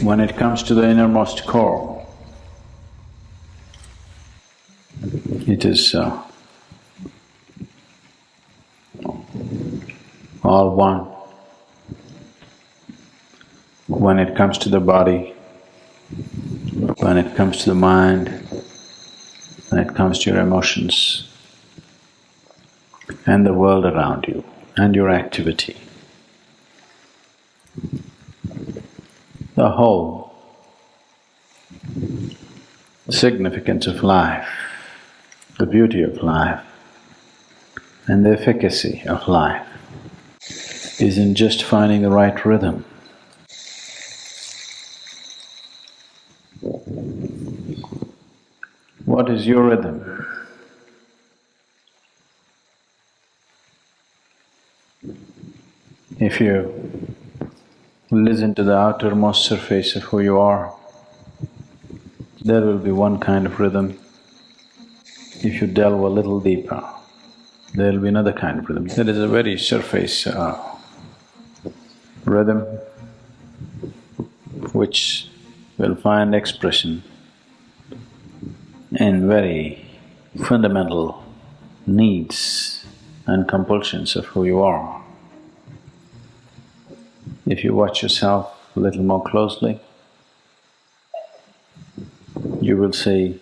When it comes to the innermost core, it is all one. When it comes to the body, when it comes to the mind, when it comes to your emotions and the world around you and your activity, the whole significance of life, the beauty of life and the efficacy of life is in just finding the right rhythm. What is your rhythm? If you listen to the outermost surface of who you are, there will be one kind of rhythm. If you delve a little deeper, there will be another kind of rhythm. There is a very surface rhythm which will find expression in very fundamental needs and compulsions of who you are. If you watch yourself a little more closely, you will see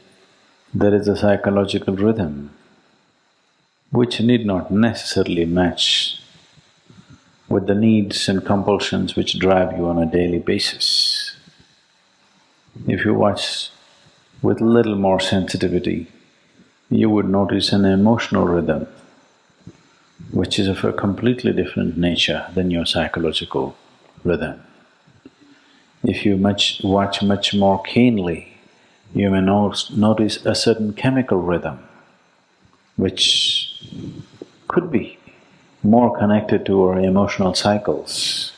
there is a psychological rhythm which need not necessarily match with the needs and compulsions which drive you on a daily basis. If you watch with little more sensitivity, you would notice an emotional rhythm which is of a completely different nature than your psychological rhythm. If you watch much more keenly, you may notice a certain chemical rhythm which could be more connected to our emotional cycles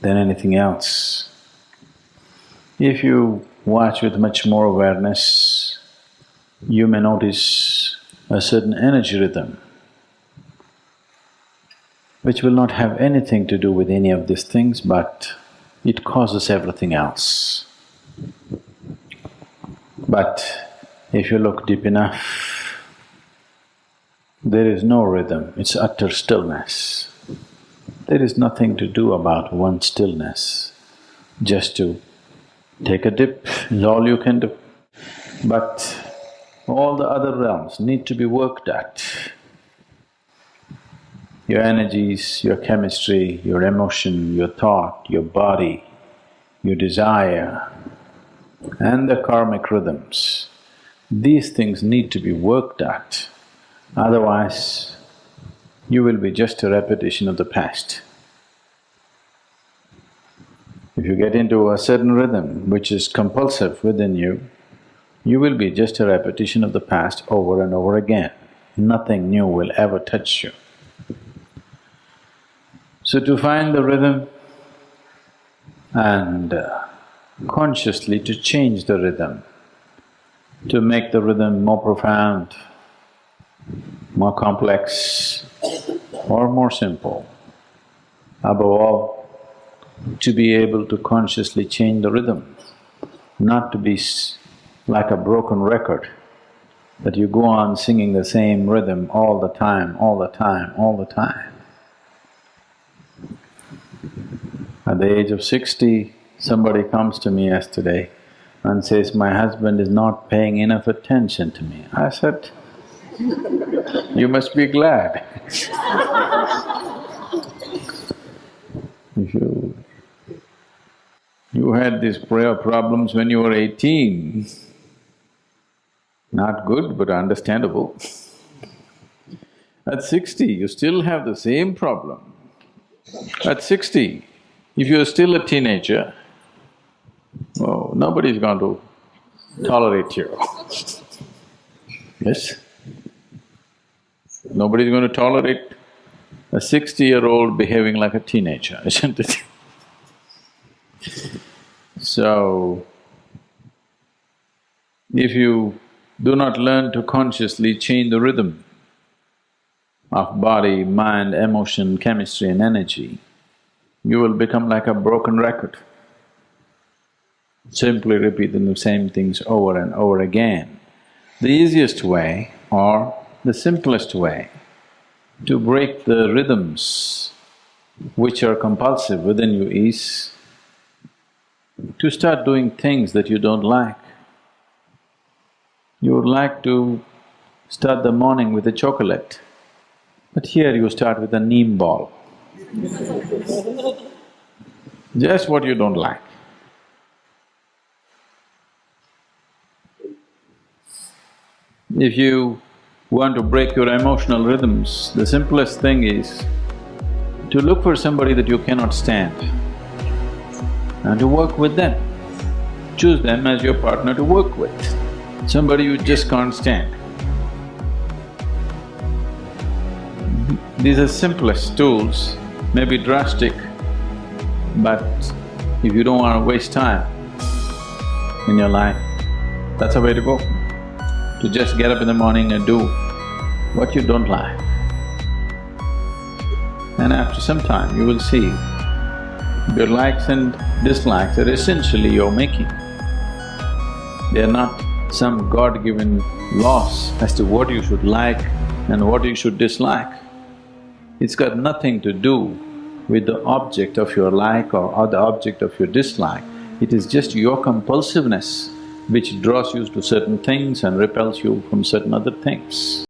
than anything else. If you watch with much more awareness, you may notice a certain energy rhythm which will not have anything to do with any of these things, but it causes everything else. But if you look deep enough, there is no rhythm, it's utter stillness. There is nothing to do about one stillness, just to take a dip is all you can do. But all the other realms need to be worked at. Your energies, your chemistry, your emotion, your thought, your body, your desire and the karmic rhythms, these things need to be worked at, otherwise you will be just a repetition of the past. If you get into a certain rhythm which is compulsive within you, you will be just a repetition of the past over and over again. Nothing new will ever touch you. So to find the rhythm and consciously to change the rhythm, to make the rhythm more profound, more complex or more simple, above all, to be able to consciously change the rhythm, not to be like a broken record, that you go on singing the same rhythm all the time, all the time, all the time. At the age of 60, somebody comes to me yesterday and says, my husband is not paying enough attention to me. I said, you must be glad. If you had these prayer problems when you were 18, not good but understandable. At 60, you still have the same problem. At 60, if you're still a teenager, oh, nobody's going to tolerate you. Yes? Nobody's going to tolerate a 60-year-old behaving like a teenager, isn't it? So, if you do not learn to consciously change the rhythm of body, mind, emotion, chemistry and energy, you will become like a broken record. simply repeating the same things over and over again. The easiest way or the simplest way to break the rhythms which are compulsive within you is to start doing things that you don't like. You would like to start the morning with a chocolate, but here you start with a neem ball. Just what you don't like. If you want to break your emotional rhythms, the simplest thing is to look for somebody that you cannot stand and to work with them. Choose them as your partner to work with, somebody you just can't stand. These are simplest tools, may be drastic, but if you don't want to waste time in your life, that's the way to go. To just get up in the morning and do what you don't like. And after some time, you will see your likes and dislikes are essentially your making. They are not some God-given laws as to what you should like and what you should dislike. It's got nothing to do with the object of your like or the object of your dislike. It is just your compulsiveness which draws you to certain things and repels you from certain other things.